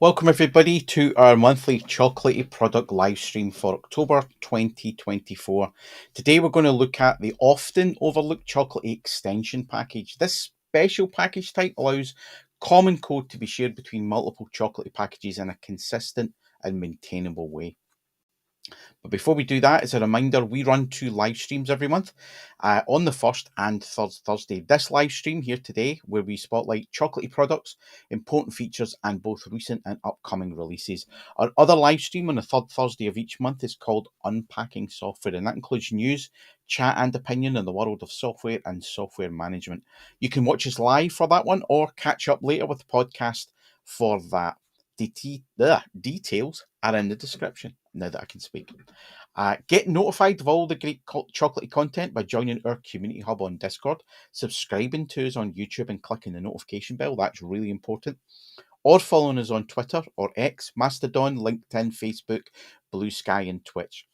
Welcome everybody to our monthly Chocolatey product live stream for October 2024. Today we're going to look at the often overlooked Chocolatey Extension package. This special package type allows common code to be shared between multiple Chocolatey packages in a consistent and maintainable way. But before we do that, as a reminder, we run 2 live streams every month on the first and third Thursday. This live stream here today, where we spotlight chocolatey products, important features, and both recent and upcoming releases. Our other live stream on the third Thursday of each month is called Unpacking Software, and that includes news, chat, and opinion in the world of software and software management. You can watch us live for that one or catch up later with the podcast for that. The details are in the description now that I can speak. Get notified of all the great chocolatey content by joining our community hub on Discord, subscribing to us on YouTube, and clicking the notification bell. That's really important. Or following us on Twitter or X, Mastodon, LinkedIn, Facebook, Blue Sky, and Twitch.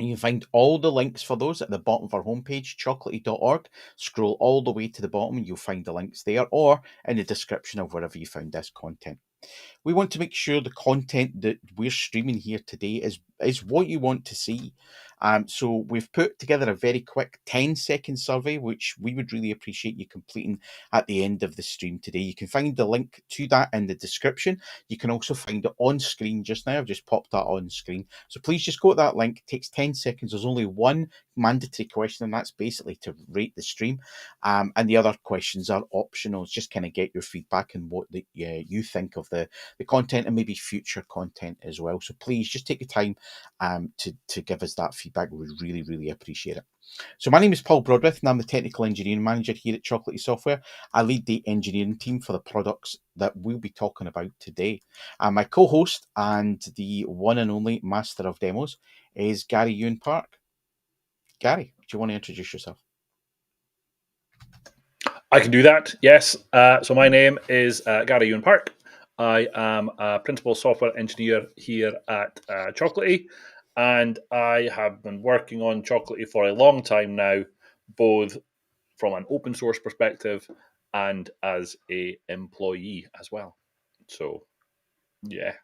And you can find all the links for those at the bottom of our homepage, chocolatey.org. Scroll all the way to the bottom and you'll find the links there, or in the description of wherever you found this content. We want to make sure the content that we're streaming here today is what you want to see. So we've put together a very quick 10-second survey, which we would really appreciate you completing at the end of the stream today. You can find the link to that in the description. You can also find it on screen just now. I've just popped that on screen. So please just go to that link. It takes 10 seconds. There's only one mandatory question, and that's basically to rate the stream. And the other questions are optional. It's just kind of get your feedback and what you think of the content and maybe future content as well. So please just take the time to give us that feedback. We would really, really appreciate it. So my name is Paul Broadwith and I'm the Technical Engineering Manager here at Chocolatey Software. I lead the engineering team for the products that we'll be talking about today. My co-host and the one and only master of demos is Gary Ewan Park. Gary, do you want to introduce yourself? I can do that, yes. So my name is Gary Ewan Park. I am a principal software engineer here at Chocolatey, and I have been working on Chocolatey for a long time now, both from an open source perspective and as a employee as well. So, yeah.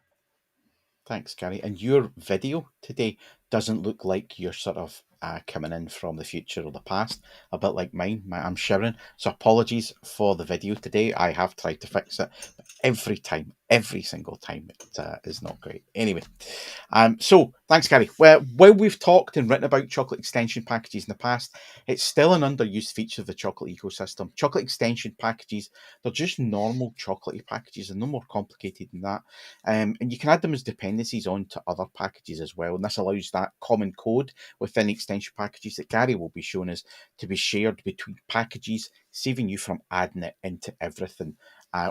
Thanks, Gary. And your video today doesn't look like you're sort of coming in from the future or the past, a bit like mine. I'm shivering. So apologies for the video today. I have tried to fix it, but every single time, it is not great. Anyway, so thanks, Gary. Well, while we've talked and written about chocolate extension packages in the past, it's still an underused feature of the chocolate ecosystem. Chocolate extension packages, they're just normal chocolatey packages and no more complicated than that. And you can add them as dependencies onto other packages as well. And this allows that common code within extension packages that Gary will be showing us to be shared between packages, saving you from adding it into everything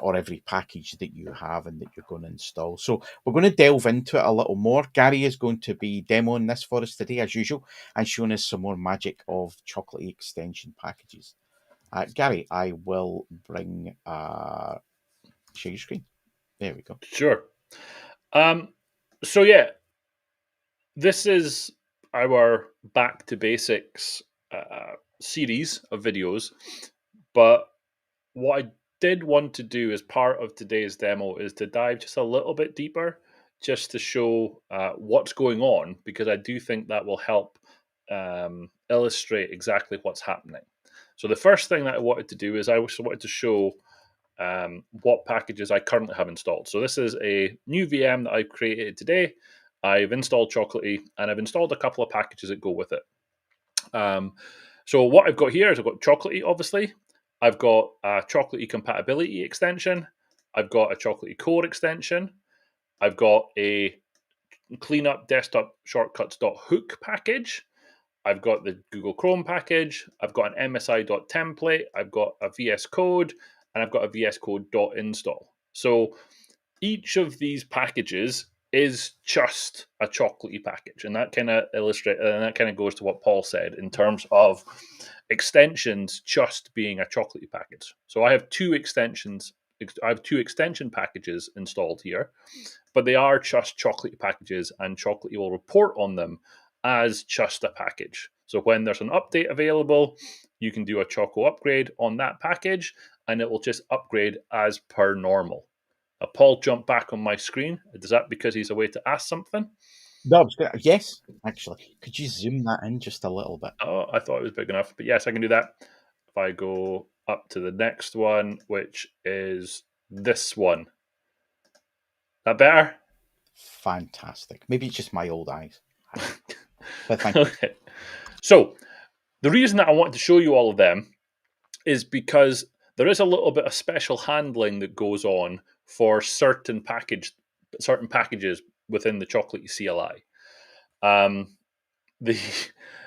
or every package that you have and that you're going to install. So we're going to delve into it a little more. Gary is going to be demoing this for us today, as usual, and showing us some more magic of Chocolatey extension packages. Gary, I will bring share your screen. There we go. Sure. So yeah, this is our back to basics series of videos, but what I did want to do as part of today's demo is to dive just a little bit deeper, just to show what's going on, because I do think that will help illustrate exactly what's happening. So the first thing that I wanted to do is I also wanted to show what packages I currently have installed. So this is a new VM that I've created today. I've installed Chocolatey, and I've installed a couple of packages that go with it. So what I've got here is I've got Chocolatey, obviously. I've got a Chocolatey compatibility extension. I've got a Chocolatey core extension. I've got a cleanup desktop shortcuts.hook package. I've got the Google Chrome package. I've got an MSI.template. I've got a VS Code, and I've got a VS Code.install. So each of these packages is just a chocolatey package, and that kind of illustrates, and that kind of goes to what Paul said in terms of extensions just being a chocolatey package. So I have two extensions. I have two extension packages installed here, but they are just chocolatey packages, and Chocolatey will report on them as just a package. So when there's an update available, you can do a Choco upgrade on that package, and it will just upgrade as per normal. Paul jumped back on my screen. Is that because he's away to ask something? No, yes, actually. Could you zoom that in just a little bit? Oh, I thought it was big enough. But yes, I can do that. If I go up to the next one, which is this one. That better? Fantastic. Maybe it's just my old eyes. But thank you. Okay. So the reason that I wanted to show you all of them is because there is a little bit of special handling that goes on for certain packages within the Chocolatey CLI. The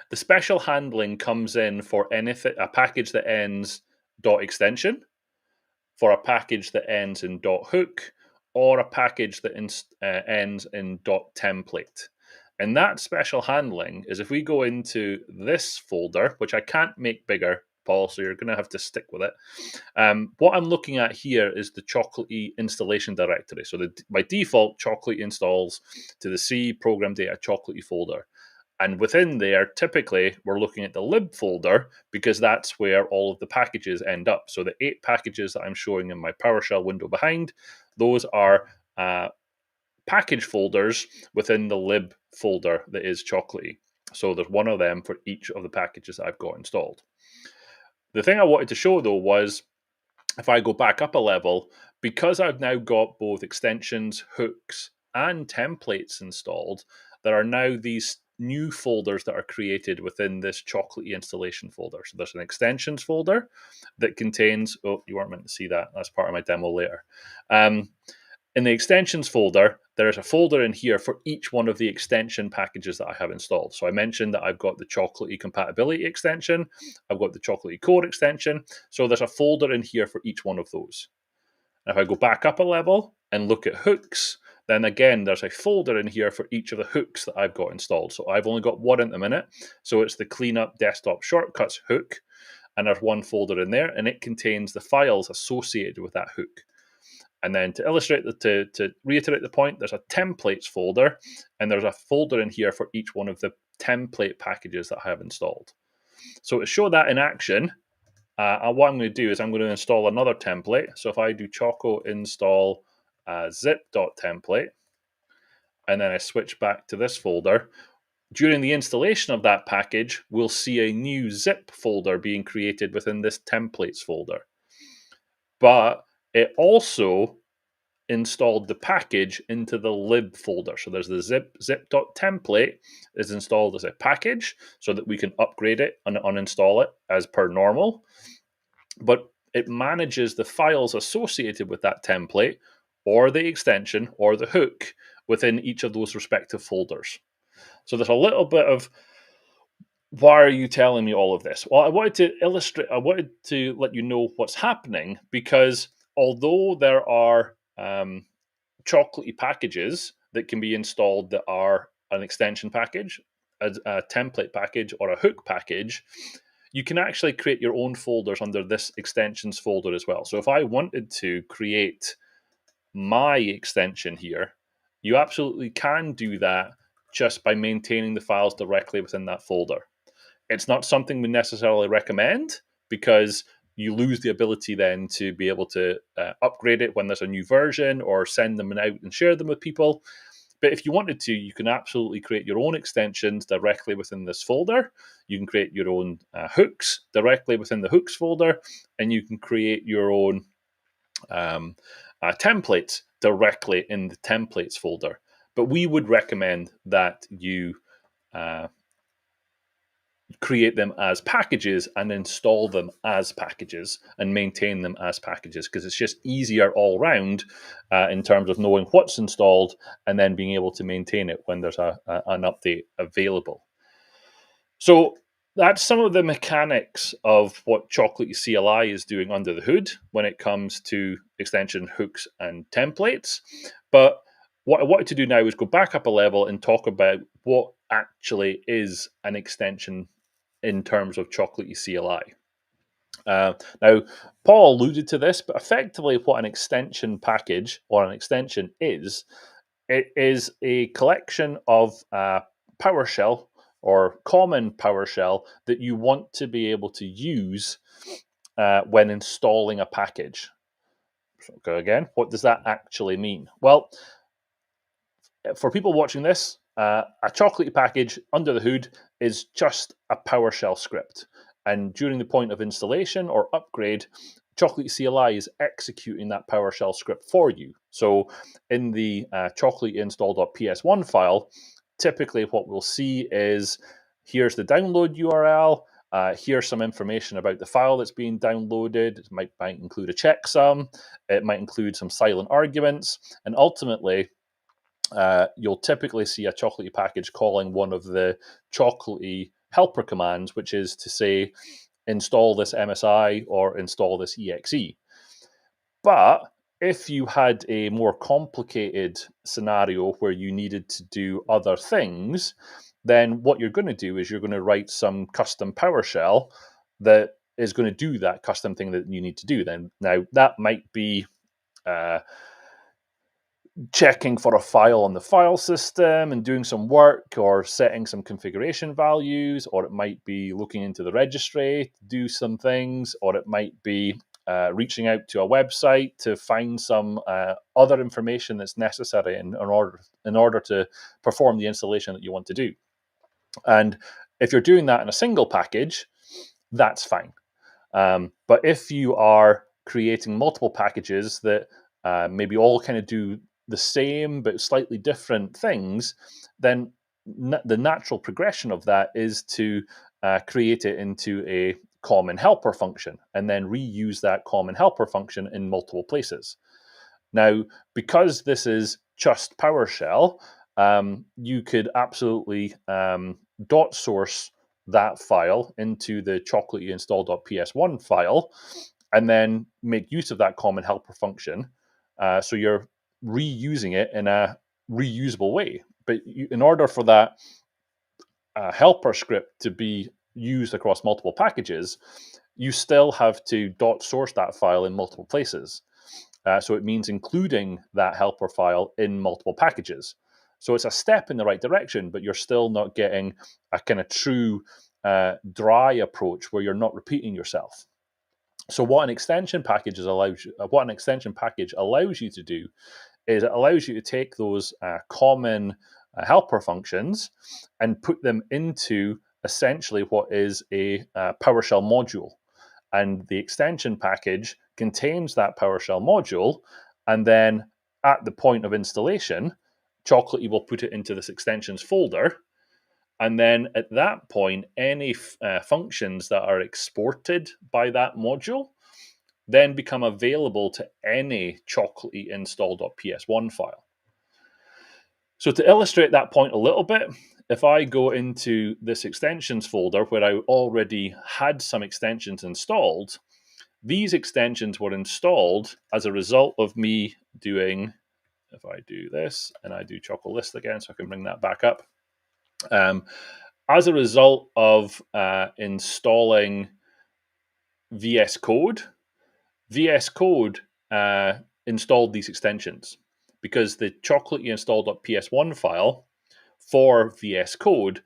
the special handling comes in for anything a package that ends .extension, for a package that ends in .hook, or a package that ends in .template. And that special handling is if we go into this folder, which I can't make bigger, Paul, so you're going to have to stick with it. What I'm looking at here is the Chocolatey installation directory. So by default, Chocolatey installs to the C program data Chocolatey folder. And within there, typically, we're looking at the lib folder because that's where all of the packages end up. So the 8 packages that I'm showing in my PowerShell window behind, those are package folders within the lib folder that is Chocolatey. So there's one of them for each of the packages I've got installed. The thing I wanted to show, though, was if I go back up a level, because I've now got both extensions, hooks, and templates installed, there are now these new folders that are created within this Chocolatey installation folder. So there's an extensions folder that contains, oh, you weren't meant to see that. That's part of my demo later. In the extensions folder, there is a folder in here for each one of the extension packages that I have installed. So I mentioned that I've got the Chocolatey compatibility extension, I've got the Chocolatey core extension. So there's a folder in here for each one of those. Now, if I go back up a level and look at hooks, then again, there's a folder in here for each of the hooks that I've got installed. So I've only got one at the minute. So it's the cleanup desktop shortcuts hook. And there's one folder in there, and it contains the files associated with that hook. And then to illustrate, to reiterate the point, there's a templates folder, and there's a folder in here for each one of the template packages that I have installed. So to show that in action, what I'm going to do is I'm going to install another template. So if I do choco install zip.template, and then I switch back to this folder, during the installation of that package, we'll see a new zip folder being created within this templates folder. But it also installed the package into the lib folder. So there's the zip.template is installed as a package so that we can upgrade it and uninstall it as per normal. But it manages the files associated with that template or the extension or the hook within each of those respective folders. So there's a little bit of, why are you telling me all of this? Well, I wanted to let you know what's happening, because although there are Chocolatey packages that can be installed that are an extension package, a template package, or a hook package, you can actually create your own folders under this extensions folder as well. So if I wanted to create my extension here, you absolutely can do that just by maintaining the files directly within that folder. It's not something we necessarily recommend, because you lose the ability then to be able to upgrade it when there's a new version or send them out and share them with people. But if you wanted to, you can absolutely create your own extensions directly within this folder. You can create your own hooks directly within the hooks folder, and you can create your own templates directly in the templates folder. But we would recommend that you create them as packages and install them as packages and maintain them as packages, because it's just easier all round in terms of knowing what's installed and then being able to maintain it when there's an update available. So that's some of the mechanics of what Chocolatey CLI is doing under the hood when it comes to extension hooks and templates. But what I wanted to do now is go back up a level and talk about what actually is an extension in terms of Chocolatey CLI. Now, Paul alluded to this, but effectively, what an extension package or an extension is, it is a collection of PowerShell or common PowerShell that you want to be able to use when installing a package. So again, what does that actually mean? Well, for people watching this, a Chocolatey package under the hood is just a PowerShell script. And during the point of installation or upgrade, Chocolatey CLI is executing that PowerShell script for you. So in the Chocolatey install.ps1 file, typically what we'll see is here's the download URL. Here's some information about the file that's being downloaded. It might include a checksum. It might include some silent arguments. And ultimately, you'll typically see a Chocolatey package calling one of the Chocolatey helper commands, which is to say, install this MSI or install this exe. But if you had a more complicated scenario where you needed to do other things, then what you're going to do is you're going to write some custom PowerShell that is going to do that custom thing that you need to do. Then now that might be checking for a file on the file system and doing some work, or setting some configuration values, or it might be looking into the registry to do some things, or it might be reaching out to a website to find some other information that's necessary in order to perform the installation that you want to do. And if you're doing that in a single package, that's fine. But if you are creating multiple packages that maybe all kind of do the same but slightly different things, then the natural progression of that is to create it into a common helper function and then reuse that common helper function in multiple places. Now, because this is just PowerShell, you could absolutely dot source that file into the Chocolatey install.ps1 file and then make use of that common helper function. So you're reusing it in a reusable way. But in order for that helper script to be used across multiple packages, you still have to dot source that file in multiple places. So it means including that helper file in multiple packages. So it's a step in the right direction, but you're still not getting a kind of true dry approach where you're not repeating yourself. So what an extension package allows you to do is it allows you to take those common helper functions and put them into essentially what is a PowerShell module. And the extension package contains that PowerShell module, and then at the point of installation, Chocolatey will put it into this extensions folder. And then at that point, any functions that are exported by that module then become available to any Chocolatey install.ps1 file. So to illustrate that point a little bit, if I go into this extensions folder where I already had some extensions installed, these extensions were installed as a result of me doing, if I do this and I do Chocolist again so I can bring that back up, as a result of installing VS Code. VS Code installed these extensions because the Chocolatey install.ps1 file for VS Code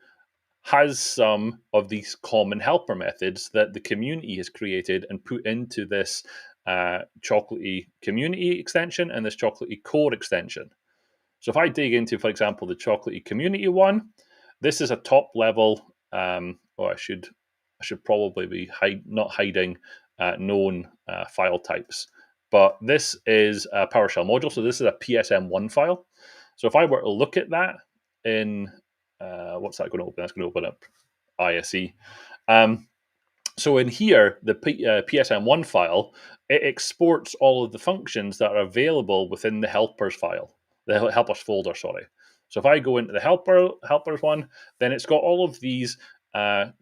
has some of these common helper methods that the community has created and put into this Chocolatey community extension and this Chocolatey core extension. So if I dig into, for example, the Chocolatey community one, this is a top level. I should probably be not hiding known file types, but this is a PowerShell module. So this is a PSM1 file. So if I were to look at that in what's that going to open? That's going to open up ISE. So in here, the PSM1 file, it exports all of the functions that are available within the helpers file, the helpers folder, sorry. So if I go into the helpers one, then it's got all of these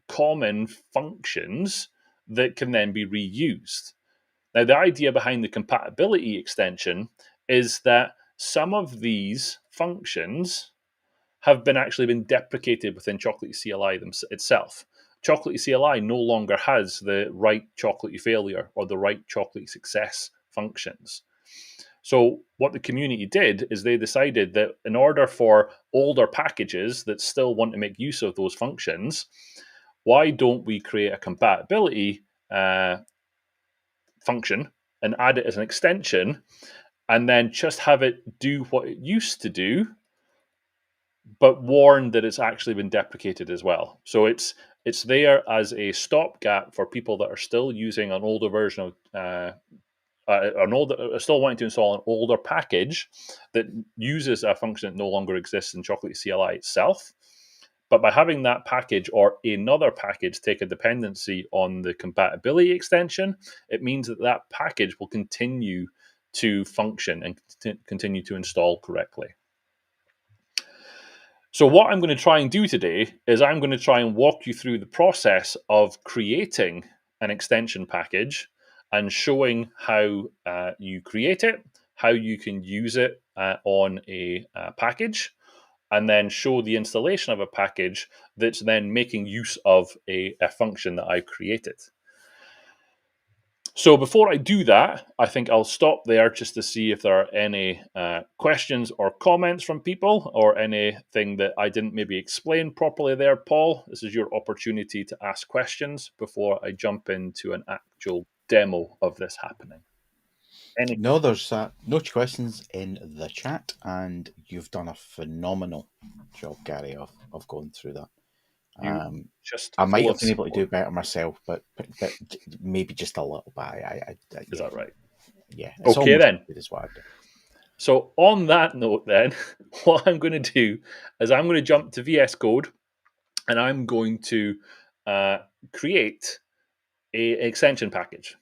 common functions that can then be reused. Now, the idea behind the compatibility extension is that some of these functions have actually been deprecated within Chocolatey CLI itself. Chocolatey CLI no longer has the right Chocolatey failure or the right Chocolatey success functions. So what the community did is they decided that in order for older packages that still want to make use of those functions, why don't we create a compatibility function and add it as an extension, and then just have it do what it used to do, but warn that it's actually been deprecated as well. So it's there as a stopgap for people that are still using an older version of still wanting to install an older package that uses a function that no longer exists in Chocolatey CLI itself. But by having that package or another package take a dependency on the compatibility extension, it means that that package will continue to function and continue to install correctly. So what I'm going to try and do today is I'm going to try and walk you through the process of creating an extension package and showing how you create it, how you can use it on a package, and then show the installation of a package that's then making use of a function that I've created. So before I do that, I think I'll stop there just to see if there are any questions or comments from people, or anything that I didn't maybe explain properly there, Paul. This is your opportunity to ask questions before I jump into an actual demo of this happening. Any No, there's no questions in the chat, and you've done a phenomenal job, Gary, of going through that. you just I might full have of been able to do support. better myself, but maybe just a little bit. Is Yeah, that right? yeah, it's Okay almost then. as good as what I do. So on that note, then, what I'm going to do is I'm going to jump to VS Code, and I'm going to create an extension package,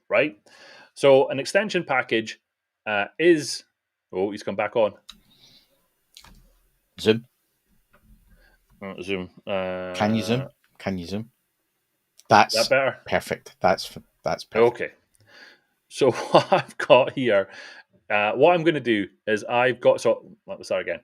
right? So an extension package is. Oh, he's come back on. Zoom. Zoom. Can you zoom? Can you zoom? That That's better? perfect. That's perfect. Okay. So what I've got here, what I'm going to do is I've got. So let me start again.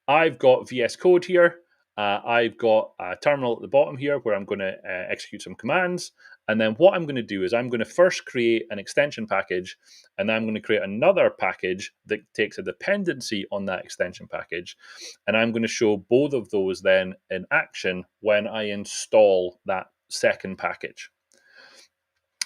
I've got VS Code here. I've got a terminal at the bottom here where I'm going to execute some commands. And then what I'm going to do is I'm going to first create an extension package, and then I'm going to create another package that takes a dependency on that extension package. And I'm going to show both of those then in action when I install that second package.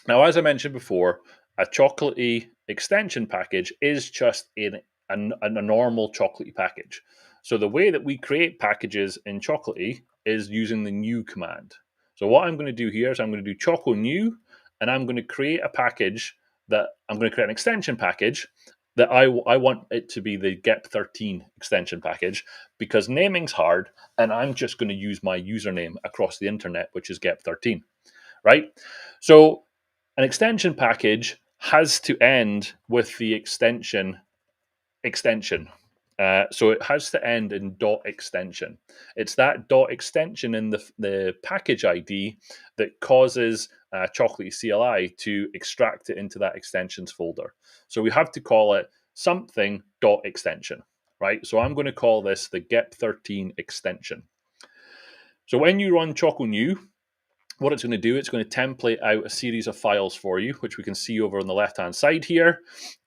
Now, as I mentioned before, a chocolatey extension package is just a normal chocolatey package. So the way that we create packages in chocolatey is using the new command. So what I'm going to do here is I'm going to do choco new, and I'm going to create a package that I'm going to create an extension package that I want it to be the GEP13 extension package, because naming's hard, and I'm just going to use my username across the internet, which is GEP13, right? So an extension package has to end with the extension. So it has to end in dot extension. It's that dot extension in the package ID that causes Chocolatey CLI to extract it into that extensions folder. So we have to call it something dot extension, right? So I'm going to call this the GEP13 extension. So when you run Choco new, what it's going to do, it's going to template out a series of files for you, which we can see over on the left-hand side here.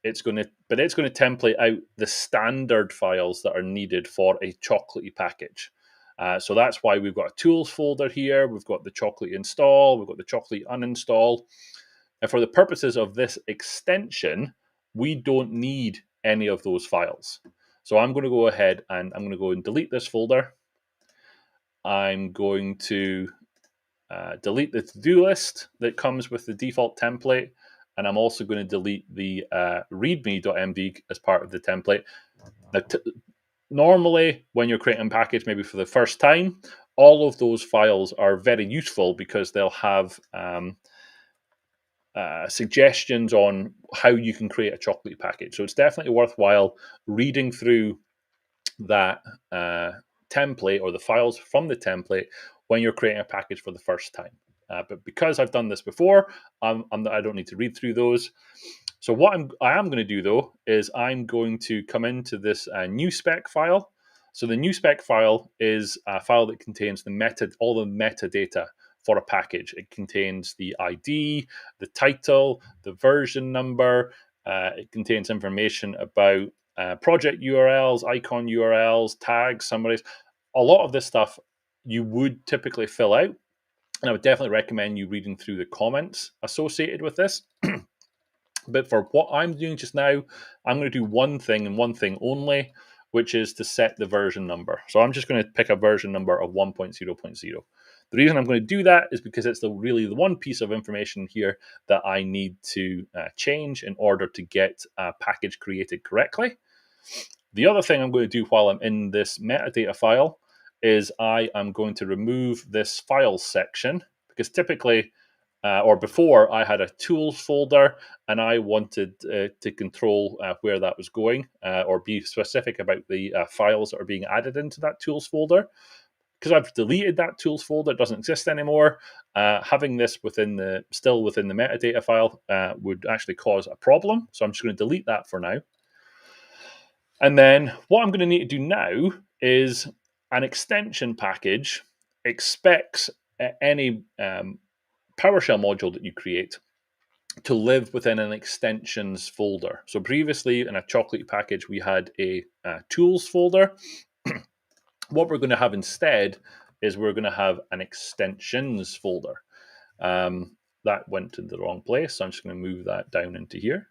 It's going to template out the standard files that are needed for a chocolatey package. So that's why we've got a tools folder here. We've got the chocolatey install. We've got the chocolatey uninstall. And for the purposes of this extension, we don't need any of those files. So I'm going to go ahead and I'm going to go and delete this folder. I'm going to delete the to-do list that comes with the default template, and I'm also going to delete the readme.md as part of the template. Now, normally, when you're creating a package, maybe for the first time, all of those files are very useful because they'll have suggestions on how you can create a chocolate package. So it's definitely worthwhile reading through that template or the files from the template when you're creating a package for the first time. But because I've done this before, I don't need to read through those. So what I am going to do though is I'm going to come into this new spec file. So the new spec file is a file that contains all the metadata for a package. It contains the ID, the title, the version number. It contains information about project URLs, icon URLs, tags, summaries. A lot of this stuff you would typically fill out, and I would definitely recommend you reading through the comments associated with this. But for what I'm doing just now, I'm going to do one thing and one thing only, which is to set the version number. So I'm just going to pick a version number of 1.0.0. The reason I'm going to do that is because it's really the one piece of information here that I need to change in order to get a package created correctly. The other thing I'm going to do while I'm in this metadata file is I am going to remove this files section, because typically, or before, I had a tools folder and I wanted to control where that was going, or be specific about the files that are being added into that tools folder. Because I've deleted that tools folder, it doesn't exist anymore. Having this still within the metadata file would actually cause a problem. So I'm just going to delete that for now. And then what I'm going to need to do now is an extension package expects any PowerShell module that you create to live within an extensions folder. So previously in a Chocolatey package, we had a tools folder. What we're going to have instead is we're going to have an extensions folder. That went to the wrong place, so I'm just going to move that down into here.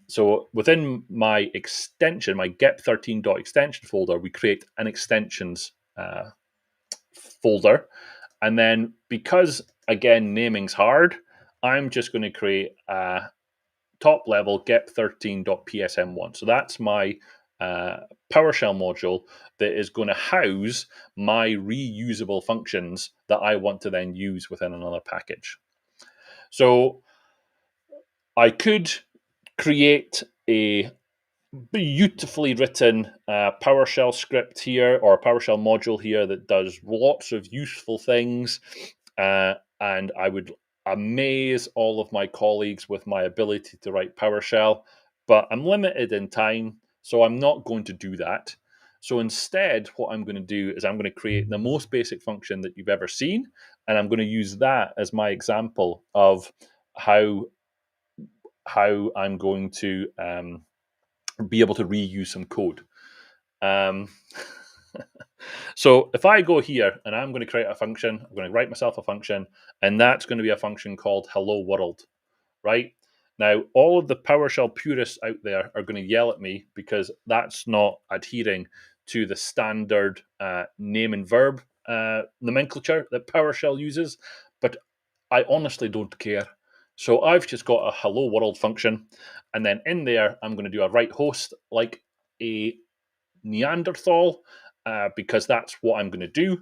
So within my extension, my get13.extension folder, we create an extensions folder. And then because, again, naming's hard, I'm just going to create a top level get13.psm1. So that's my PowerShell module that is going to house my reusable functions that I want to then use within another package. So I could create a beautifully written PowerShell script here, or a PowerShell module here, that does lots of useful things, and I would amaze all of my colleagues with my ability to write PowerShell, but I'm limited in time, so I'm not going to do that. So instead, what I'm going to do is I'm going to create the most basic function that you've ever seen, and I'm going to use that as my example of how I'm going to be able to reuse some code. So if I go here and I'm going to create a function, I'm going to write myself a function, and that's going to be a function called hello world, right? Now, all of the PowerShell purists out there are going to yell at me because that's not adhering to the standard name and verb nomenclature that PowerShell uses, but I honestly don't care. So I've just got a hello world function, and then in there, I'm going to do a write host like a Neanderthal, because that's what I'm going to do.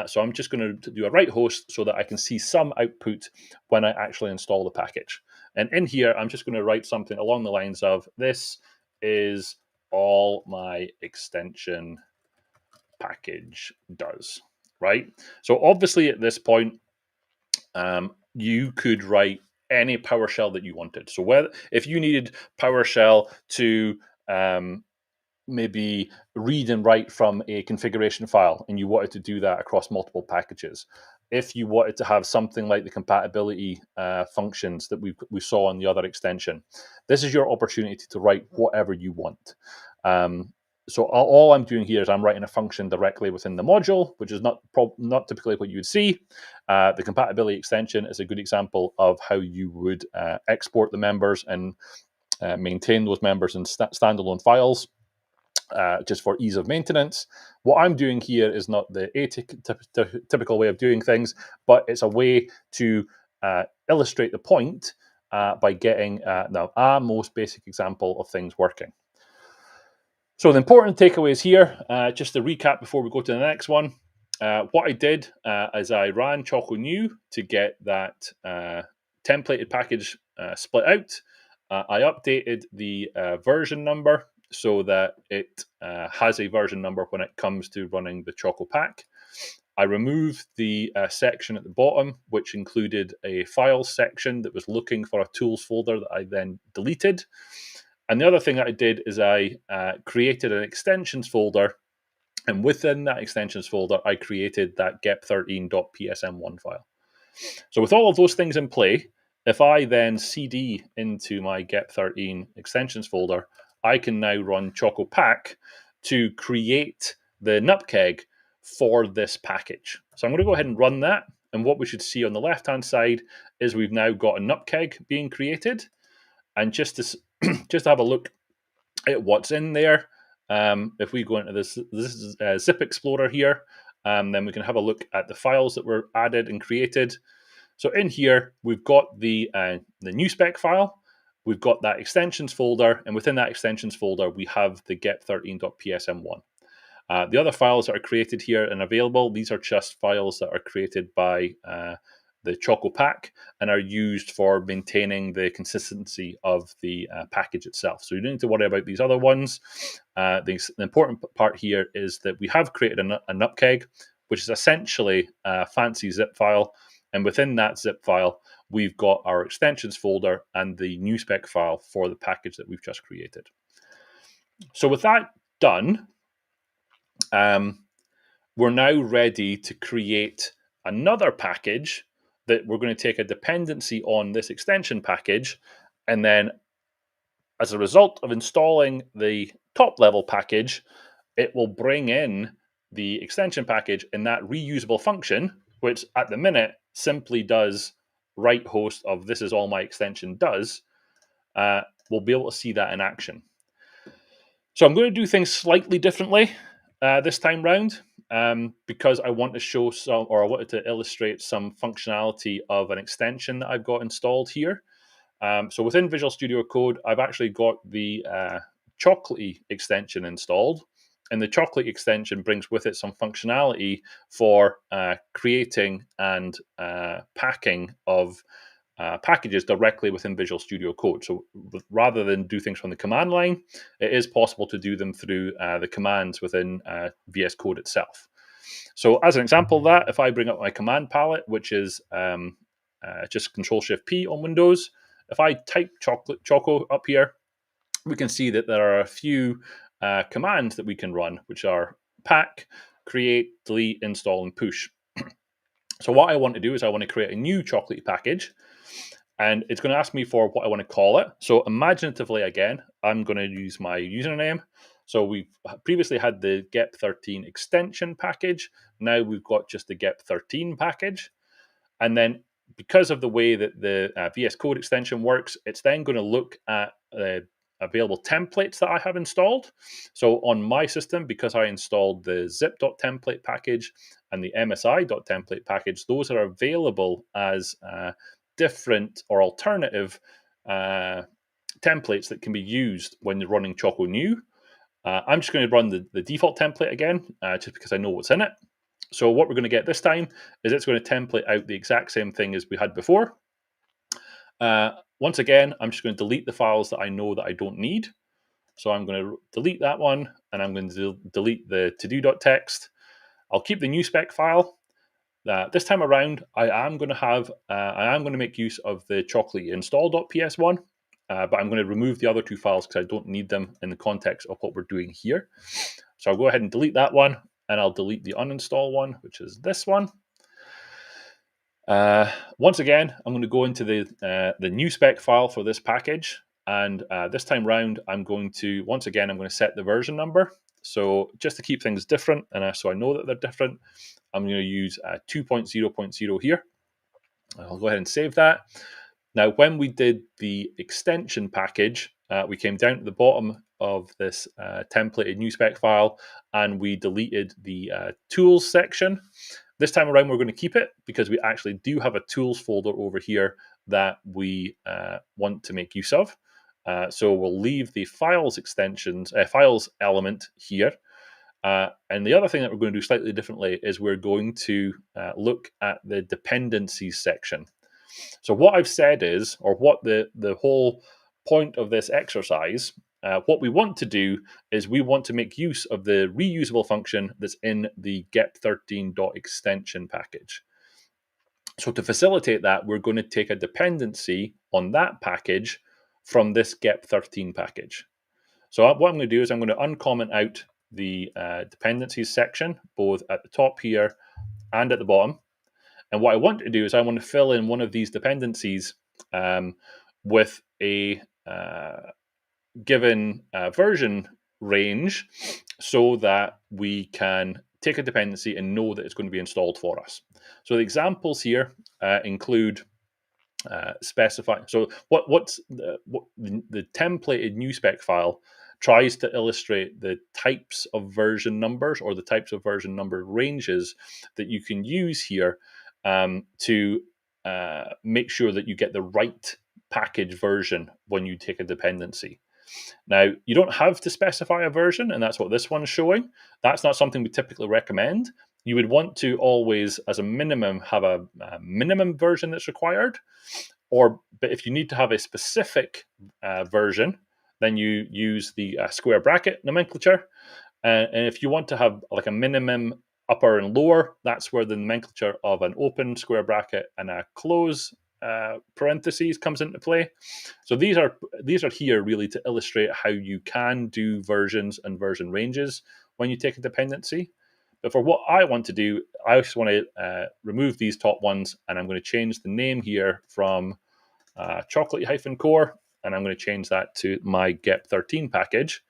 So I'm just going to do a write host so that I can see some output when I actually install the package. And in here, I'm just going to write something along the lines of, this is all my extension package does, right? So obviously at this point, you could write any PowerShell that you wanted. So whether if you needed PowerShell to maybe read and write from a configuration file, and you wanted to do that across multiple packages, if you wanted to have something like the compatibility functions that we saw on the other extension, this is your opportunity to write whatever you want. So all I'm doing here is I'm writing a function directly within the module, which is not typically what you would see. The compatibility extension is a good example of how you would export the members and maintain those members in standalone files, just for ease of maintenance. What I'm doing here is not the typical way of doing things, but it's a way to illustrate the point by getting now a most basic example of things working. So the important takeaways here, just to recap before we go to the next one. What I did is I ran Choco New to get that templated package split out. I updated the version number so that it has a version number when it comes to running the Choco Pack. I removed the section at the bottom, which included a files section that was looking for a tools folder that I then deleted. And the other thing that I did is I created an extensions folder, and within that extensions folder, I created that get13.psm1 file. So with all of those things in play, if I then cd into my get13 extensions folder, I can now run Choco Pack to create the nupkeg for this package. So I'm going to go ahead and run that. And what we should see on the left-hand side is we've now got a nupkeg being created. And just to just to have a look at what's in there, if we go into this zip explorer here, then we can have a look at the files that were added and created. So in here, we've got the new spec file, we've got that extensions folder, and within that extensions folder, we have the get13.psm1. The other files that are created here and available, these are just files that are created by the Choco pack and are used for maintaining the consistency of the package itself. So you don't need to worry about these other ones. The important part here is that we have created a nupkeg, which is essentially a fancy zip file. And within that zip file, we've got our extensions folder and the new spec file for the package that we've just created. So with that done, we're now ready to create another package that we're going to take a dependency on this extension package. And then as a result of installing the top level package, it will bring in the extension package in that reusable function, which at the minute simply does write host of this is all my extension does. We'll be able to see that in action. So I'm going to do things slightly differently this time round because I want to show some, or I wanted to illustrate some functionality of an extension that I've got installed here. So within Visual Studio Code, I've actually got the Chocolatey extension installed. And the Chocolatey extension brings with it some functionality for creating and packing of packages directly within Visual Studio Code. So rather than do things from the command line, it is possible to do them through the commands within VS Code itself. So as an example of that, if I bring up my command palette, which is just Control-Shift-P on Windows, if I type Choco up here, we can see that there are a few commands that we can run, which are pack, create, delete, install, and push. So what I want to do is I want to create a new Chocolatey package, and it's going to ask me for what I want to call it. So imaginatively, again, I'm going to use my username. So we've previously had the get13 extension package. Now we've got just the get13 package. And then because of the way that the VS Code extension works, it's then going to look at available templates that I have installed. So on my system, because I installed the zip.template package and the msi.template package, those are available as different or alternative templates that can be used when you're running Choco New. I'm just going to run the default template again, just because I know what's in it. So what we're going to get this time is it's going to template out the exact same thing as we had before. Once again, I'm just going to delete the files that I know that I don't need. So I'm going to delete that one, and I'm going to delete the to-do.txt. I'll keep the new spec file. This time around, I am going to make use of the Chocolatey install.ps1, but I'm going to remove the other two files because I don't need them in the context of what we're doing here. So I'll go ahead and delete that one, and I'll delete the uninstall one, which is this one. Once again, I'm going to go into the new spec file for this package, and this time round, I'm going to set the version number. So just to keep things different, and so I know that they're different, I'm going to use 2.0.0 here. I'll go ahead and save that. Now, when we did the extension package, we came down to the bottom of this templated new spec file, and we deleted the tools section. This time around, we're going to keep it because we actually do have a tools folder over here that we want to make use of. So we'll leave the files element here. And the other thing that we're going to do slightly differently is we're going to look at the dependencies section. So what I've said is, or what the whole point of this exercise, what we want to do is we want to make use of the reusable function that's in the get13.extension package. So to facilitate that, we're going to take a dependency on that package from this get13 package. So what I'm going to do is I'm going to uncomment out the dependencies section, both at the top here and at the bottom. And what I want to do is I want to fill in one of these dependencies with a given version range so that we can take a dependency and know that it's going to be installed for us. So the examples here include specify. So what's the templated new spec file tries to illustrate the types of version numbers or the types of version number ranges that you can use here to make sure that you get the right package version when you take a dependency. Now, you don't have to specify a version, and that's what this one's showing. That's not something we typically recommend. You would want to always, as a minimum, have a minimum version that's required. But if you need to have a specific version, then you use the square bracket nomenclature. And if you want to have like a minimum upper and lower, that's where the nomenclature of an open square bracket and a close parentheses comes into play. So these are here really to illustrate how you can do versions and version ranges when you take a dependency. But for what I want to do, I just want to remove these top ones, and I'm going to change the name here from Chocolatey-core, and I'm going to change that to my GEP13 package.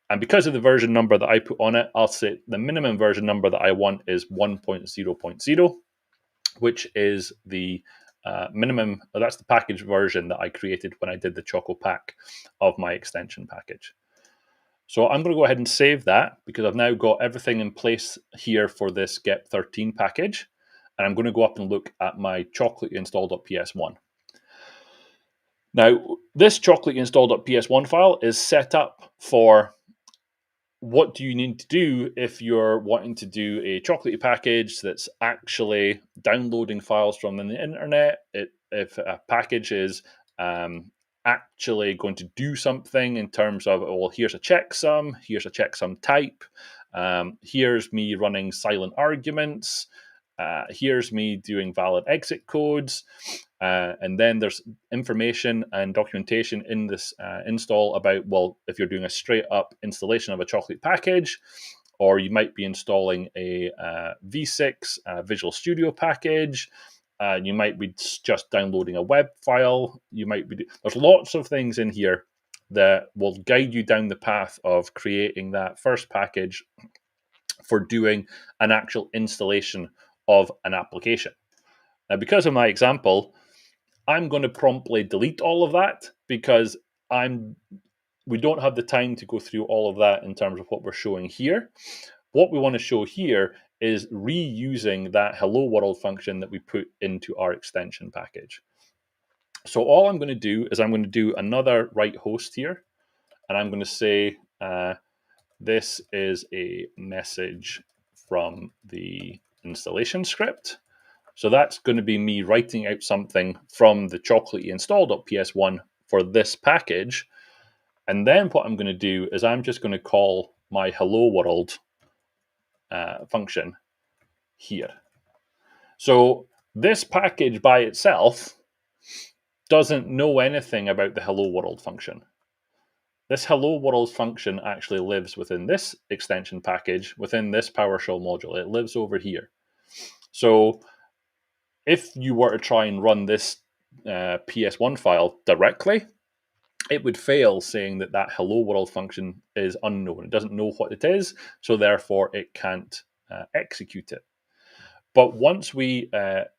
And because of the version number that I put on it, I'll say the minimum version number that I want is 1.0.0, which is the minimum. That's the package version that I created when I did the Choco pack of my extension package. So I'm going to go ahead and save that because I've now got everything in place here for this GEP13 package. And I'm going to go up and look at my Chocolatey install.ps1. Now, this Chocolatey install.ps1 file is set up for what do you need to do if you're wanting to do a Chocolatey package that's actually downloading files from the internet. If a package is actually going to do something in terms of, well, here's a checksum type, here's me running silent arguments, here's me doing valid exit codes, and then there's information and documentation in this install about, well, if you're doing a straight up installation of a Chocolatey package, or you might be installing a V6 Visual Studio package, you might be just downloading a web file. There's lots of things in here that will guide you down the path of creating that first package for doing an actual installation of an application. Now, because of my example, I'm going to promptly delete all of that because we don't have the time to go through all of that in terms of what we're showing here. What we want to show here is reusing that hello world function that we put into our extension package. So all I'm going to do is I'm going to do another write host here, and I'm going to say this is a message from the installation script. So that's going to be me writing out something from the Chocolatey install.ps1 for this package. And then what I'm going to do is I'm just going to call my hello world function here. So this package by itself doesn't know anything about the hello world function. This hello world function actually lives within this extension package, within this PowerShell module. It lives over here. So if you were to try and run this PS1 file directly, it would fail, saying that that hello world function is unknown. It doesn't know what it is, so therefore it can't execute it. But once we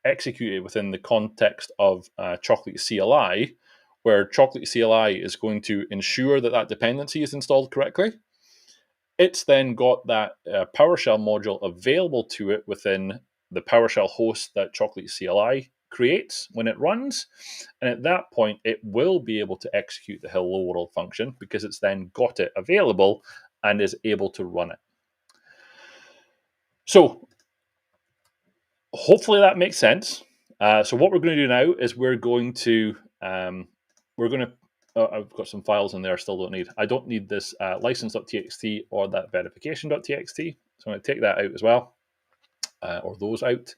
execute it within the context of Chocolatey CLI, where Chocolatey CLI is going to ensure that that dependency is installed correctly, it's then got that PowerShell module available to it within the PowerShell host that Chocolatey CLI creates when it runs. And at that point, it will be able to execute the hello world function because it's then got it available and is able to run it. So hopefully that makes sense. So what we're going to do now is I've got some files in there I still don't need. I don't need this license.txt or that verification.txt. So I'm going to take that out as well, or those out.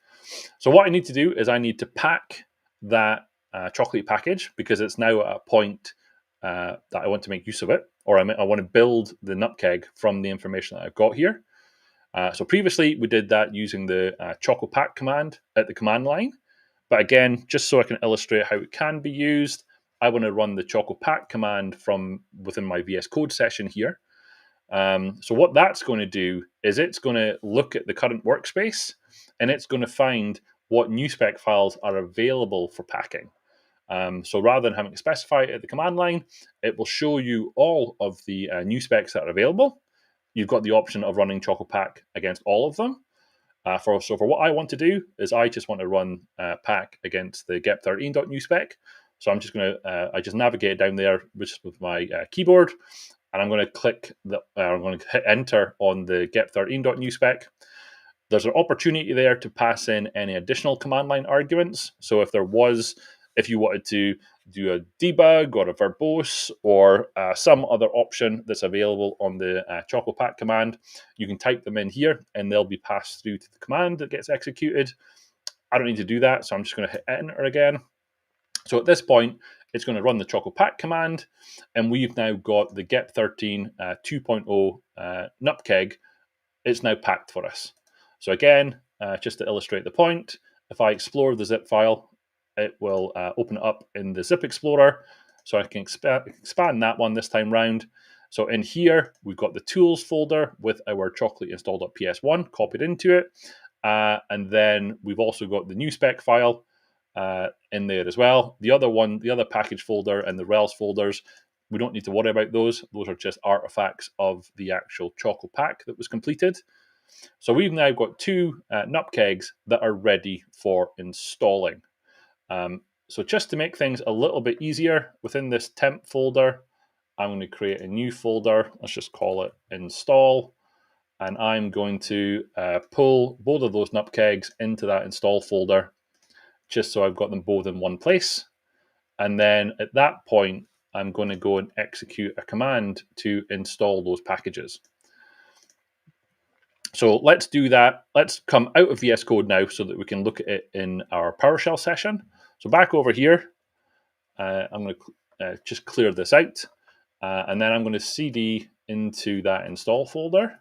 So what I need to do is I need to pack that Chocolatey package because it's now at a point that I want to make use of it, or I want to build the nutkeg from the information that I've got here. So previously we did that using the chocopack command at the command line. But again, just so I can illustrate how it can be used, I want to run the chocopack command from within my VS Code session here. So what that's going to do is it's going to look at the current workspace and it's going to find what new spec files are available for packing. So rather than having to specify it at the command line, it will show you all of the new specs that are available. You've got the option of running ChocoPack against all of them. So for what I want to do is I just want to run pack against the get13.new spec. So I'm just going to I just navigate down there just with my keyboard, and I'm going to click I'm going to hit enter on the get13.new spec. There's an opportunity there to pass in any additional command line arguments. So if you wanted to do a debug or a verbose or some other option that's available on the ChocoPack command, you can type them in here and they'll be passed through to the command that gets executed. I don't need to do that, so I'm just going to hit enter again. So at this point, it's going to run the ChocoPack command, and we've now got the get13 2.0 nupkeg. It's now packed for us. So again, just to illustrate the point, if I explore the zip file, it will open it up in the zip explorer. So I can expand that one this time round. So in here, we've got the tools folder with our chocolatey install.ps1 copied into it. And then we've also got the new spec file in there as well. The other package folder and the rels folders, we don't need to worry about those. Those are just artifacts of the actual ChocoPack that was completed. So we've now got two nupkegs that are ready for installing. So just to make things a little bit easier, within this temp folder, I'm going to create a new folder. Let's just call it install. And I'm going to pull both of those nupkegs into that install folder, just so I've got them both in one place. And then at that point, I'm going to go and execute a command to install those packages. So let's do that. Let's come out of VS Code now so that we can look at it in our PowerShell session. So back over here, I'm going to just clear this out. And then I'm going to cd into that install folder.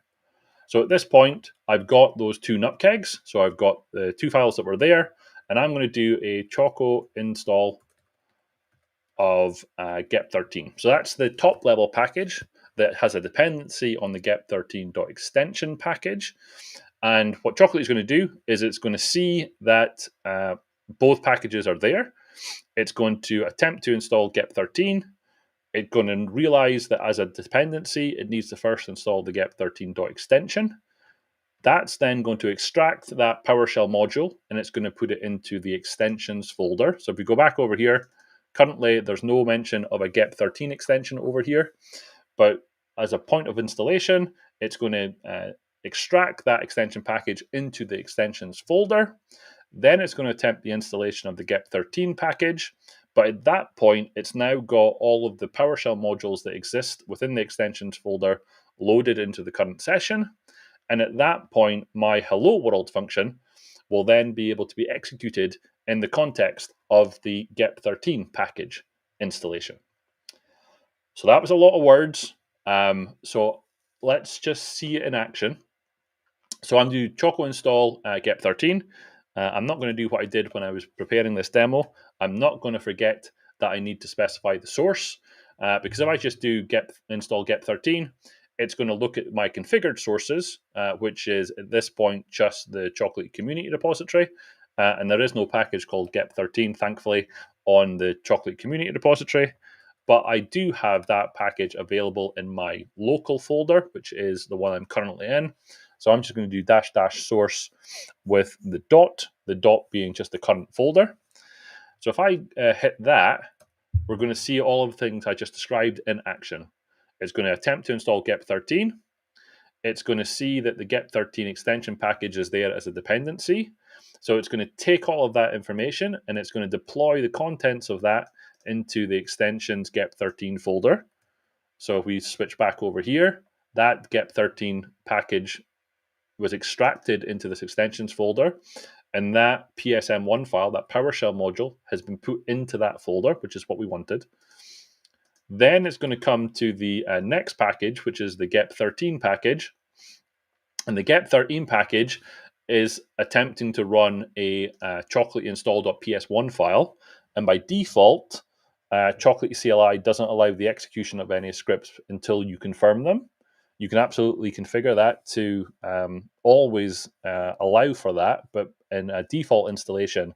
So at this point, I've got those two nupkegs. So I've got the two files that were there. And I'm going to do a choco install of get13. So that's the top level package that has a dependency on the get13.extension package. And what Chocolatey is going to do is it's going to see that both packages are there. It's going to attempt to install get13. It's going to realize that as a dependency, it needs to first install the get13.extension. That's then going to extract that PowerShell module, and it's going to put it into the extensions folder. So if we go back over here, currently there's no mention of a get13 extension over here, but as a point of installation, it's going to extract that extension package into the extensions folder. Then it's going to attempt the installation of the get13 package. But at that point, it's now got all of the PowerShell modules that exist within the extensions folder loaded into the current session. And at that point, my hello world function will then be able to be executed in the context of the get13 package installation. So that was a lot of words. So let's just see it in action. So I'm going to do choco install get13. I'm not going to do what I did when I was preparing this demo. I'm not going to forget that I need to specify the source, because if I just do install get13, it's going to look at my configured sources, which is at this point just the Chocolatey community repository. And there is no package called get13, thankfully, on the Chocolatey community repository. But I do have that package available in my local folder, which is the one I'm currently in. So I'm just going to do -- source with the dot being just the current folder. So if I hit that, we're going to see all of the things I just described in action. It's going to attempt to install get13. It's going to see that the get13 extension package is there as a dependency. So it's going to take all of that information and it's going to deploy the contents of that into the extensions get13 folder. So if we switch back over here, that get13 package was extracted into this extensions folder, and that PSM1 file, that PowerShell module, has been put into that folder, which is what we wanted. Then it's going to come to the next package, which is the get13 package. And the get13 package is attempting to run a chocolatey install.ps1 file. And by default, Chocolatey CLI doesn't allow the execution of any scripts until you confirm them. You can absolutely configure that to always allow for that, but in a default installation,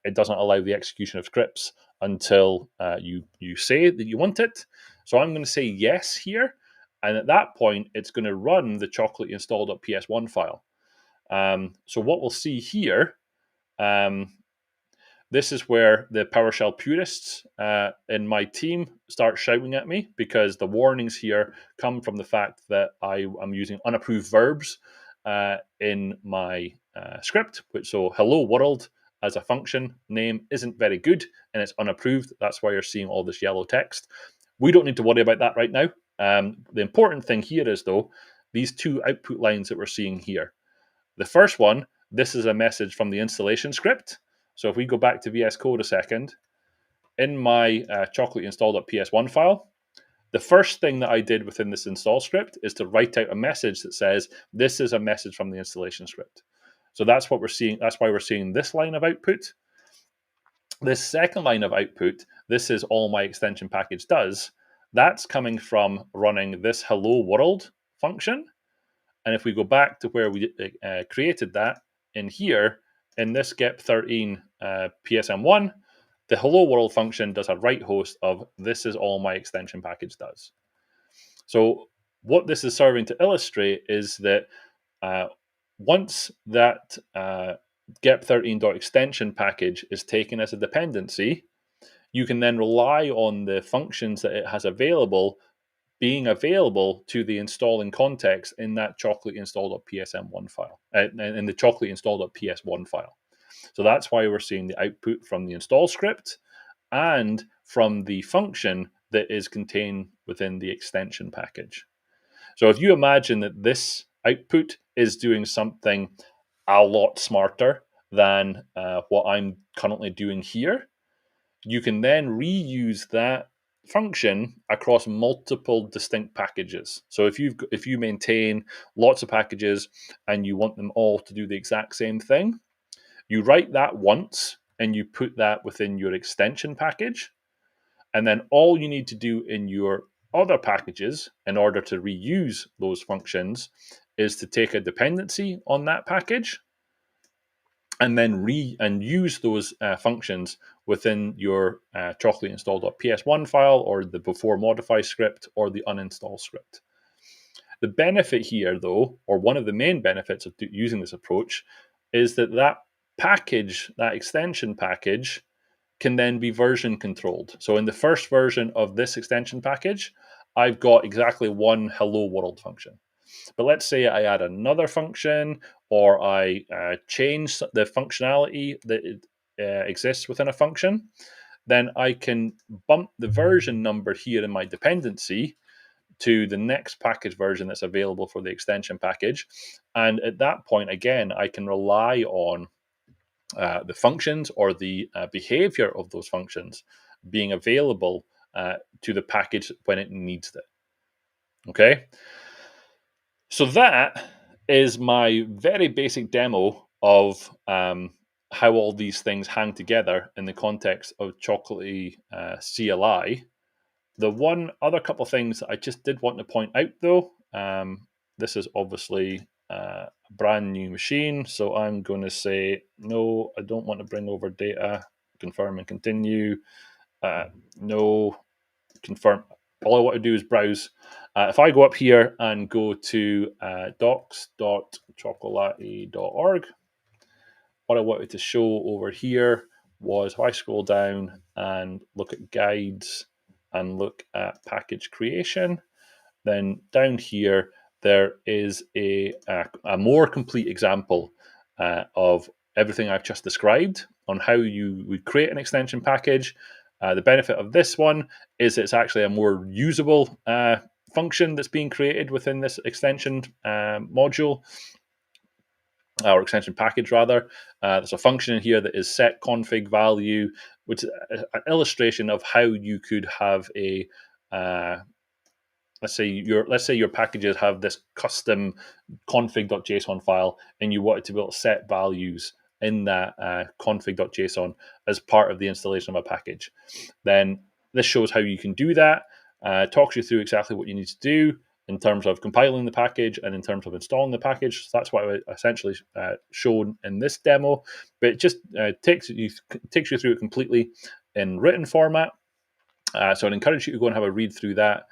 it doesn't allow the execution of scripts until you say that you want it. So I'm going to say yes here. And at that point, it's going to run the chocolatey install.ps1 file. So what we'll see here, this is where the PowerShell purists in my team start shouting at me, because the warnings here come from the fact that I am using unapproved verbs in my script. So hello world as a function name isn't very good, and it's unapproved. That's why you're seeing all this yellow text. We don't need to worry about that right now. The important thing here is, though, these two output lines that we're seeing here. The first one, this is a message from the installation script. So if we go back to VS Code a second, in my chocolatey install.ps1 file, the first thing that I did within this install script is to write out a message that says, this is a message from the installation script. So that's what we're seeing. That's why we're seeing this line of output. This second line of output, this is all my extension package does. That's coming from running this hello world function. And if we go back to where we created that in here, in this get13 PSM1, the hello world function does a write host of this is all my extension package does. So what this is serving to illustrate is that once that get13.extension package is taken as a dependency, you can then rely on the functions that it has available being available to the installing context in that chocolatey install.psm1 file, in the chocolatey install.ps1 file. So that's why we're seeing the output from the install script and from the function that is contained within the extension package. So if you imagine that this output is doing something a lot smarter than what I'm currently doing here, you can then reuse that function across multiple distinct packages. So if you maintain lots of packages and you want them all to do the exact same thing, you write that once and you put that within your extension package. And then all you need to do in your other packages in order to reuse those functions is to take a dependency on that package and then use those functions within your chocolatey install.ps1 file, or the before modify script, or the uninstall script. The benefit here, though, or one of the main benefits of using this approach, is that package, that extension package, can then be version controlled. So in the first version of this extension package, I've got exactly one hello world function. But let's say I add another function, or I change the functionality that exists within a function, then I can bump the version number here in my dependency to the next package version that's available for the extension package. And at that point, again, I can rely on the functions or the behavior of those functions being available to the package when it needs it. Okay. So that is my very basic demo of how all these things hang together in the context of Chocolatey CLI. The one other couple of things that I just did want to point out, though, this is obviously a brand new machine, so I'm going to say, no, I don't want to bring over data, confirm and continue, no, confirm. All I want to do is browse. If I go up here and go to docs.chocolatey.org, what I wanted to show over here was, if I scroll down and look at guides and look at package creation, then down here there is a more complete example of everything I've just described on how you would create an extension package. The benefit of this one is it's actually a more usable function that's being created within this extension module, or extension package rather. There's a function in here that is set config value, which is an illustration of how you could have a let's say your packages have this custom config.json file, and you wanted to be able to set values in that config.json as part of the installation of a package. Then this shows how you can do that, talks you through exactly what you need to do in terms of compiling the package and in terms of installing the package. So that's what I essentially shown in this demo, but it just takes you through it completely. in written format. So I'd encourage you to go and have a read through that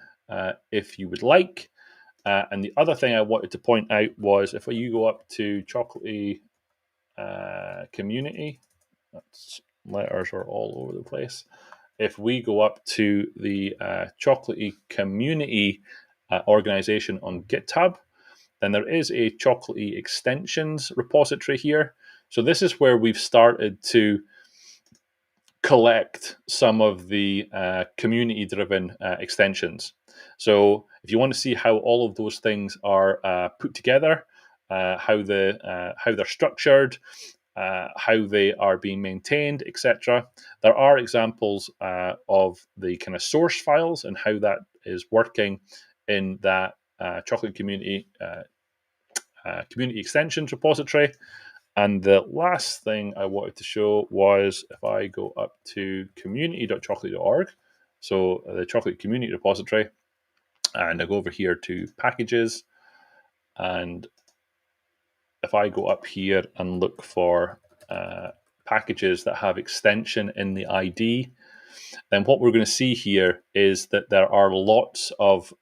if you would like. And the other thing I wanted to point out was if you go up to Chocolatey Community, that's letters are all over the place. If we go up to the Chocolatey Community organization on GitHub, then there is a Chocolatey Extensions repository here. So this is where we've started to collect some of the community-driven extensions. So if you want to see how all of those things are put together, how they're structured, how they are being maintained, etc., there are examples of the kind of source files and how that is working in that Chocolate Community Extensions repository. And the last thing I wanted to show was if I go up to community.chocolatey.org, so the Chocolate Community Repository, and I go over here to packages, and if I go up here and look for packages that have extension in the ID, then what we're going to see here is that there are lots of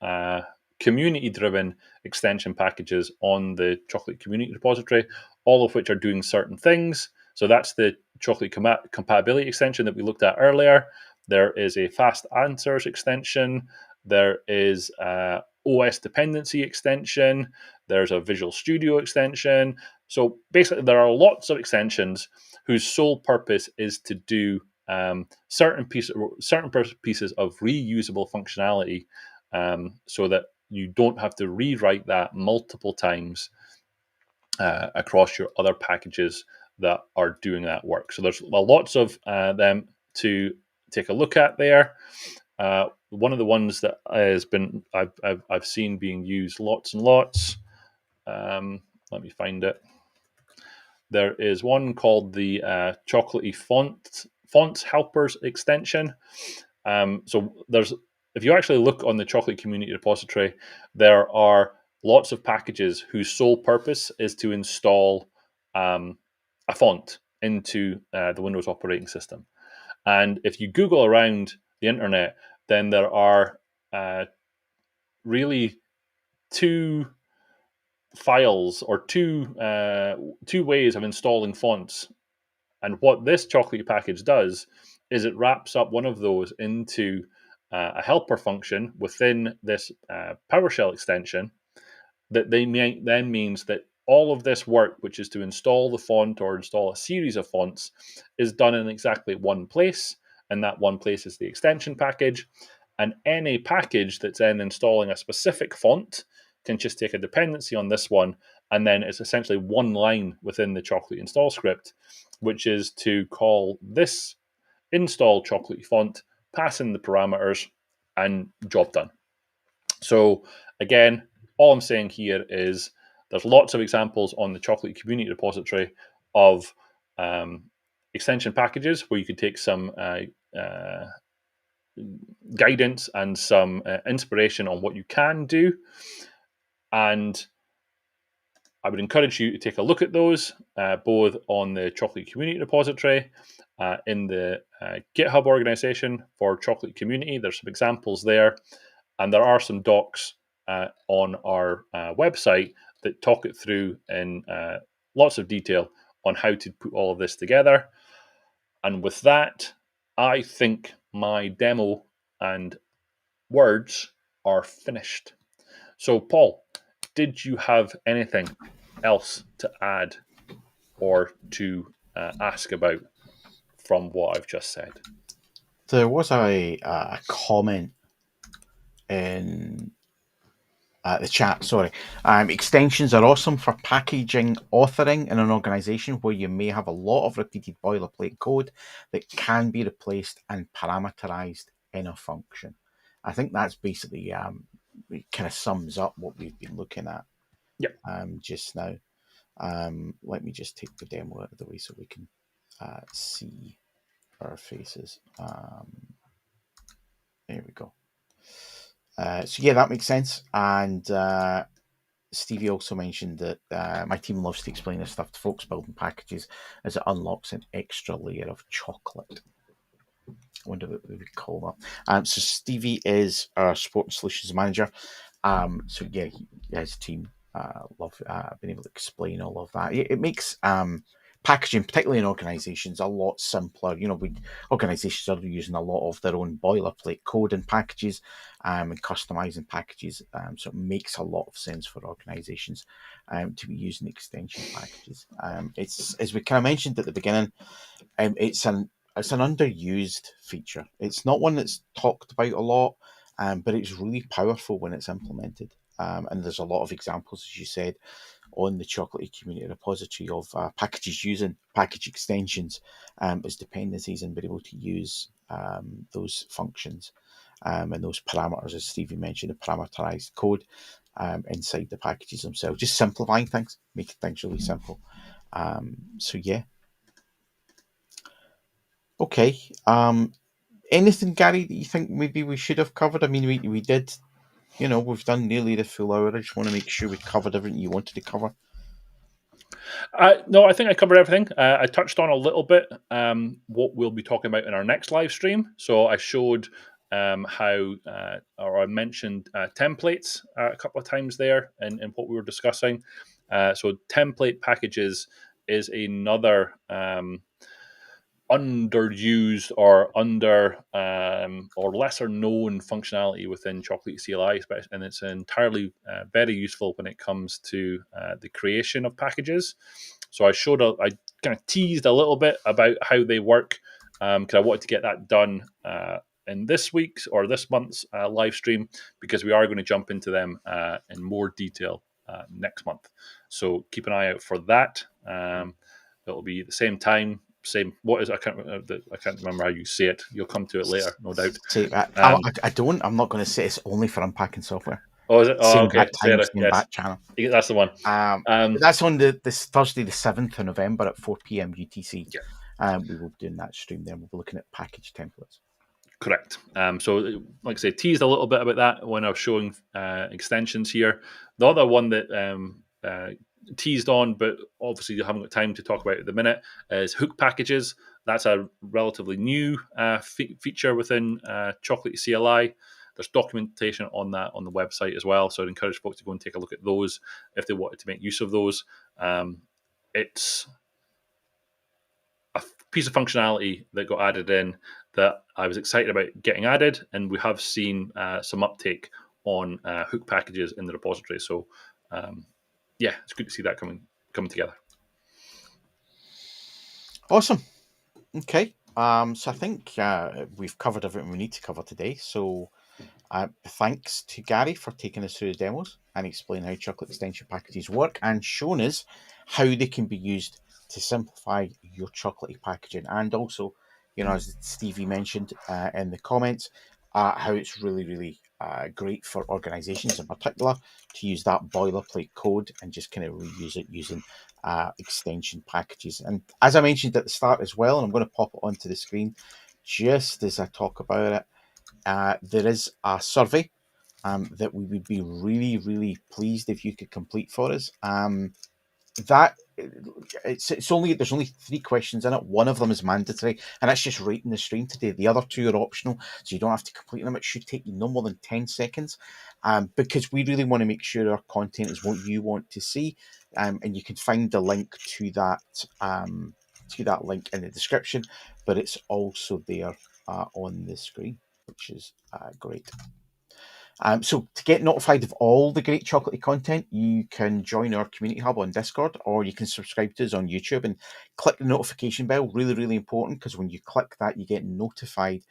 community-driven extension packages on the Chocolate Community Repository, all of which are doing certain things. So that's the Chocolate Compatibility extension that we looked at earlier. There is a Fast Answers extension. There is a OS Dependency extension. There's a Visual Studio extension. So basically, there are lots of extensions whose sole purpose is to do certain pieces of reusable functionality, so that you don't have to rewrite that multiple times across your other packages that are doing that work. So there's lots of them to take a look at there. One of the ones that has been I've seen being used lots and lots. Let me find it. There is one called the Chocolatey Fonts Helpers extension. So if you actually look on the Chocolate Community Repository, there are lots of packages whose sole purpose is to install a font into the Windows operating system. And if you Google around the internet, then there are really two files or two ways of installing fonts. And what this Chocolatey package does is it wraps up one of those into a helper function within this PowerShell extension that then means that all of this work, which is to install the font or install a series of fonts, is done in exactly one place. And that one place is the extension package. And any package that's then installing a specific font can just take a dependency on this one. And then it's essentially one line within the Chocolatey install script, which is to call this install Chocolatey font, pass in the parameters, and job done. So again, all I'm saying here is there's lots of examples on the Chocolatey Community Repository of extension packages where you could take some guidance and some inspiration on what you can do. And I would encourage you to take a look at those, both on the Chocolatey Community Repository, in the GitHub organization for Chocolatey Community. There's some examples there. And there are some docs on our website that talk it through in lots of detail on how to put all of this together. And with that, I think my demo and words are finished. So, Paul, did you have anything else to add or to ask about from what I've just said? There was a comment in the chat, sorry. Extensions are awesome for packaging authoring in an organization where you may have a lot of repeated boilerplate code that can be replaced and parameterized in a function. I think that's basically it kind of sums up what we've been looking at just now. Let me just take the demo out of the way so we can see our faces. There we go. So yeah, that makes sense. And Stevie also mentioned that my team loves to explain this stuff to folks building packages as it unlocks an extra layer of chocolate. I wonder what we would call that. So Stevie is our support and solutions manager. So yeah, his team love being able to explain all of that. It makes packaging, particularly in organisations, a lot simpler. Organisations are using a lot of their own boilerplate code in packages and customising packages. So it makes a lot of sense for organisations to be using extension packages. It's, as we kind of mentioned at the beginning, it's an underused feature. It's not one that's talked about a lot, but it's really powerful when it's implemented. And there's a lot of examples, as you said, on the Chocolatey community repository of packages using package extensions as dependencies and being able to use those functions and those parameters, as Stevie mentioned, the parameterized code inside the packages themselves, just simplifying things, making things really simple. So yeah, okay. Anything, Gary, that you think maybe we should have covered? I mean, we did, we've done nearly the full hour. I just want to make sure we covered everything you wanted to cover. No, I think I covered everything. I touched on a little bit what we'll be talking about in our next live stream. So I showed how, or I mentioned templates a couple of times there in what we were discussing. So template packages is another underused or or lesser known functionality within Chocolatey CLI, and it's entirely very useful when it comes to the creation of packages. So I kind of teased a little bit about how they work because I wanted to get that done in this week's or this month's live stream, because we are going to jump into them in more detail next month. So keep an eye out for that. It'll be the same time, same. What is, I can't remember how you say it. You'll come to it later, no doubt. Say, I don't. I'm not going to say it's only for unpacking software. Oh, is it? Oh, Same okay. bat time, Fair. same Yes, bat channel. that's the one. But that's on this Thursday, the 7th of November at 4 p.m. UTC. Yeah. We will be doing that stream there. We'll be looking at package templates. Correct. So, like I say, teased a little bit about that when I was showing extensions here. The other one that teased on, but obviously you haven't got time to talk about at the minute, is hook packages. That's a relatively new feature within Chocolatey CLI. There's documentation on that on the website as well. So I'd encourage folks to go and take a look at those if they wanted to make use of those. It's a piece of functionality that got added in that I was excited about getting added, and we have seen some uptake on hook packages in the repository. So, yeah, it's good to see that coming together. Awesome. Okay. So I think we've covered everything we need to cover today. So thanks to Gary for taking us through the demos and explaining how chocolate extension packages work and showing us how they can be used to simplify your chocolatey packaging. And also, as Stevie mentioned in the comments, how it's really, really great for organizations in particular to use that boilerplate code and just kind of reuse it using extension packages. And as I mentioned at the start as well, and I'm going to pop it onto the screen just as I talk about it, there is a survey that we would be really, really pleased if you could complete for us. That it's only there's only 3 questions in it. One of them is mandatory, and that's just rating the stream today. The other 2 are optional, so you don't have to complete them. It should take you no more than 10 seconds, because we really want to make sure our content is what you want to see, and you can find the link to that link in the description, but it's also there on the screen, which is great. So to get notified of all the great chocolatey content, you can join our community hub on Discord, or you can subscribe to us on YouTube and click the notification bell. Really, really important, because when you click that, you get notified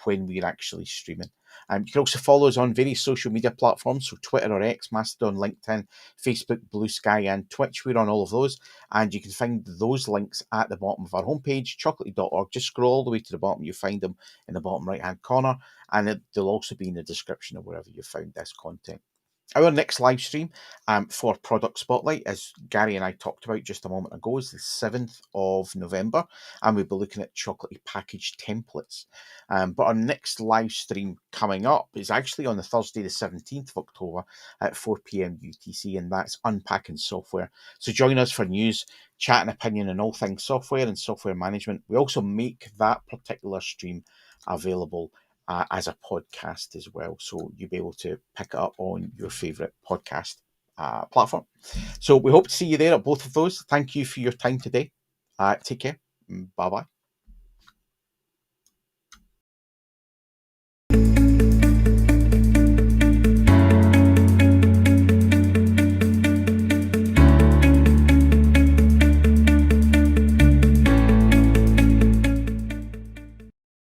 when we're actually streaming. You can also follow us on various social media platforms, so Twitter or X, Mastodon, LinkedIn, Facebook, Blue Sky, and Twitch. We're on all of those, and you can find those links at the bottom of our homepage, chocolatey.org. Just scroll all the way to the bottom, you find them in the bottom right-hand corner, and they'll also be in the description of wherever you found this content. Our next live stream for Product Spotlight, as Gary and I talked about just a moment ago, is the 7th of November, and we'll be looking at chocolatey package templates. But our next live stream coming up is actually on the Thursday, the 17th of October at 4 p.m. UTC, and that's Unpacking Software. So join us for news, chat, and opinion on all things software and software management. We also make that particular stream available as a podcast as well. So you'll be able to pick it up on your favourite podcast platform. So we hope to see you there at both of those. Thank you for your time today. Take care. Bye bye.